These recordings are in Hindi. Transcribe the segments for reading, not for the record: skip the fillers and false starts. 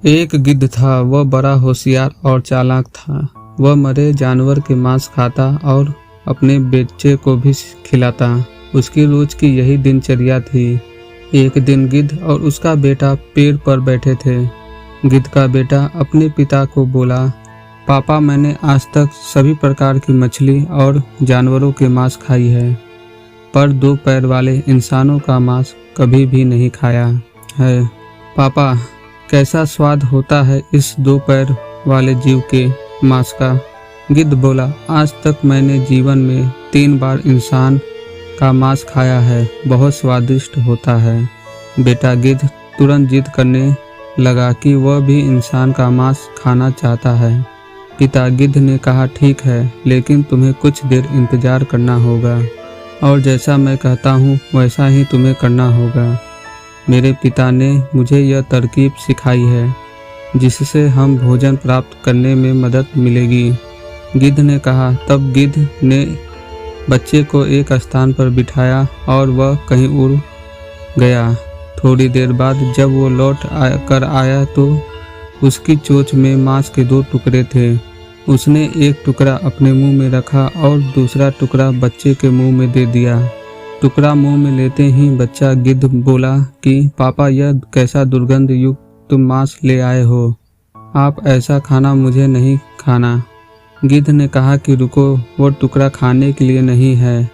एक गिद्ध था। वह बड़ा होशियार और चालाक था। वह मरे जानवर के मांस खाता और अपने बच्चे को भी खिलाता। उसकी रोज की यही दिनचर्या थी। एक दिन गिद्ध और उसका बेटा पेड़ पर बैठे थे। गिद्ध का बेटा अपने पिता को बोला, पापा, मैंने आज तक सभी प्रकार की मछली और जानवरों के मांस खाई है, पर दो पैर वाले इंसानों का मांस कभी भी नहीं खाया है। पापा, कैसा स्वाद होता है इस दो पैर वाले जीव के मांस का। गिद्ध बोला, आज तक मैंने जीवन में 3 बार इंसान का मांस खाया है, बहुत स्वादिष्ट होता है। बेटा गिद्ध तुरंत जिद करने लगा कि वह भी इंसान का मांस खाना चाहता है। पिता गिद्ध ने कहा, ठीक है, लेकिन तुम्हें कुछ देर इंतजार करना होगा और जैसा मैं कहता हूँ वैसा ही तुम्हें करना होगा। मेरे पिता ने मुझे यह तरकीब सिखाई है जिससे हम भोजन प्राप्त करने में मदद मिलेगी। गिद्ध ने कहा। तब गिद्ध ने बच्चे को एक स्थान पर बिठाया और वह कहीं उड़ गया। थोड़ी देर बाद जब वो लौट कर आया तो उसकी चोंच में मांस के 2 टुकड़े थे। उसने एक टुकड़ा अपने मुंह में रखा और दूसरा टुकड़ा बच्चे के मुंह में दे दिया। टुकड़ा मुंह में लेते ही बच्चा गिद्ध बोला कि पापा, यह कैसा दुर्गंध युक्त मांस ले आए हो। आप ऐसा खाना मुझे नहीं खाना। गिद्ध ने कहा कि रुको, वो टुकड़ा खाने के लिए नहीं है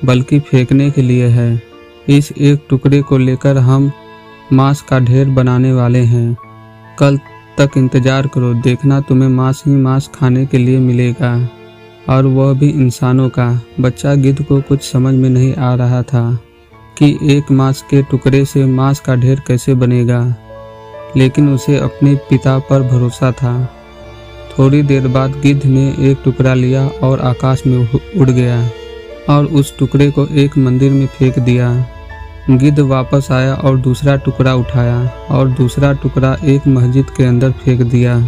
बल्कि फेंकने के लिए है। इस एक टुकड़े को लेकर हम मांस का ढेर बनाने वाले हैं। कल तक इंतजार करो, देखना तुम्हें मांस ही मांस खाने के लिए मिलेगा, और वह भी इंसानों का। बच्चा गिद्ध को कुछ समझ में नहीं आ रहा था कि एक मांस के टुकड़े से मांस का ढेर कैसे बनेगा, लेकिन उसे अपने पिता पर भरोसा था। थोड़ी देर बाद गिद्ध ने एक टुकड़ा लिया और आकाश में उड़ गया और उस टुकड़े को एक मंदिर में फेंक दिया। गिद्ध वापस आया और दूसरा टुकड़ा उठाया और दूसरा टुकड़ा एक मस्जिद के अंदर फेंक दिया।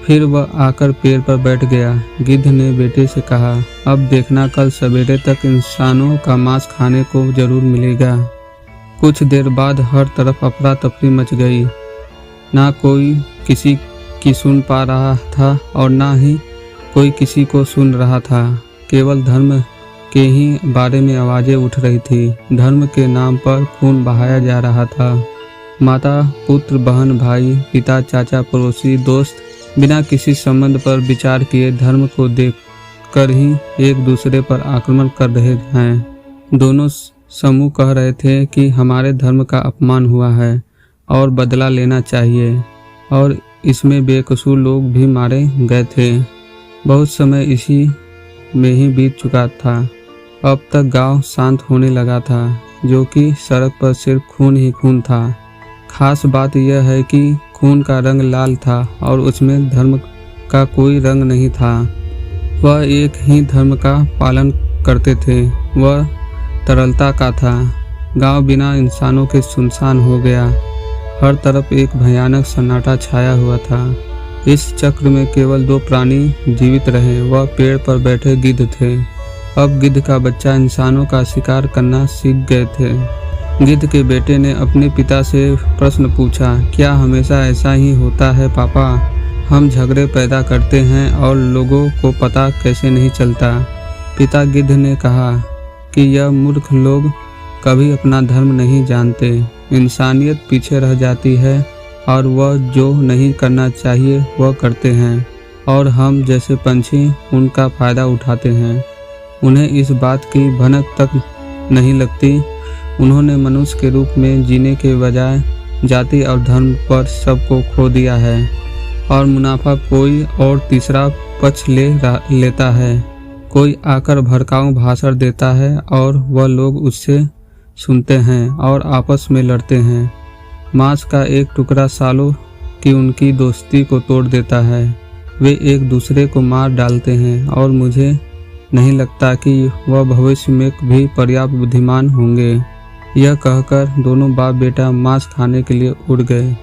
फिर वह आकर पेड़ पर बैठ गया। गिद्ध ने बेटे से कहा, अब देखना, कल सवेरे तक इंसानों का मांस खाने को जरूर मिलेगा। कुछ देर बाद हर तरफ अफरा तफरी मच गई। ना कोई किसी की सुन पा रहा था और ना ही कोई किसी को सुन रहा था। केवल धर्म के ही बारे में आवाजें उठ रही थी। धर्म के नाम पर खून बहाया जा रहा था। माता, पुत्र, बहन, भाई, पिता, चाचा, पड़ोसी, दोस्त बिना किसी संबंध पर विचार किए धर्म को देखकर ही एक दूसरे पर आक्रमण कर रहे हैं। दोनों समूह कह रहे थे कि हमारे धर्म का अपमान हुआ है और बदला लेना चाहिए, और इसमें बेकसूर लोग भी मारे गए थे। बहुत समय इसी में ही बीत चुका था। अब तक गांव शांत होने लगा था, जो कि सड़क पर सिर्फ खून ही खून था। खास बात यह है कि खून का रंग लाल था और उसमें धर्म का कोई रंग नहीं था। वह एक ही धर्म का पालन करते थे। वह तरलता का था। गांव बिना इंसानों के सुनसान हो गया। हर तरफ एक भयानक सन्नाटा छाया हुआ था। इस चक्र में केवल 2 प्राणी जीवित रहे। वह पेड़ पर बैठे गिद्ध थे। अब गिद्ध का बच्चा इंसानों का शिकार करना सीख गए थे। गिद्ध के बेटे ने अपने पिता से प्रश्न पूछा, क्या हमेशा ऐसा ही होता है पापा? हम झगड़े पैदा करते हैं और लोगों को पता कैसे नहीं चलता? पिता गिद्ध ने कहा कि यह मूर्ख लोग कभी अपना धर्म नहीं जानते। इंसानियत पीछे रह जाती है और वह जो नहीं करना चाहिए वह करते हैं, और हम जैसे पंछी उनका फायदा उठाते हैं। उन्हें इस बात की भनक तक नहीं लगती। उन्होंने मनुष्य के रूप में जीने के बजाय जाति और धर्म पर सबको खो दिया है, और मुनाफा कोई और तीसरा पक्ष लेता है। कोई आकर भड़काऊ भाषण देता है और वह लोग उससे सुनते हैं और आपस में लड़ते हैं। मांस का एक टुकड़ा सालों की उनकी दोस्ती को तोड़ देता है। वे एक दूसरे को मार डालते हैं और मुझे नहीं लगता कि वह भविष्य में भी पर्याप्त बुद्धिमान होंगे। यह कहकर दोनों बाप बेटा मांस खाने के लिए उड़ गए।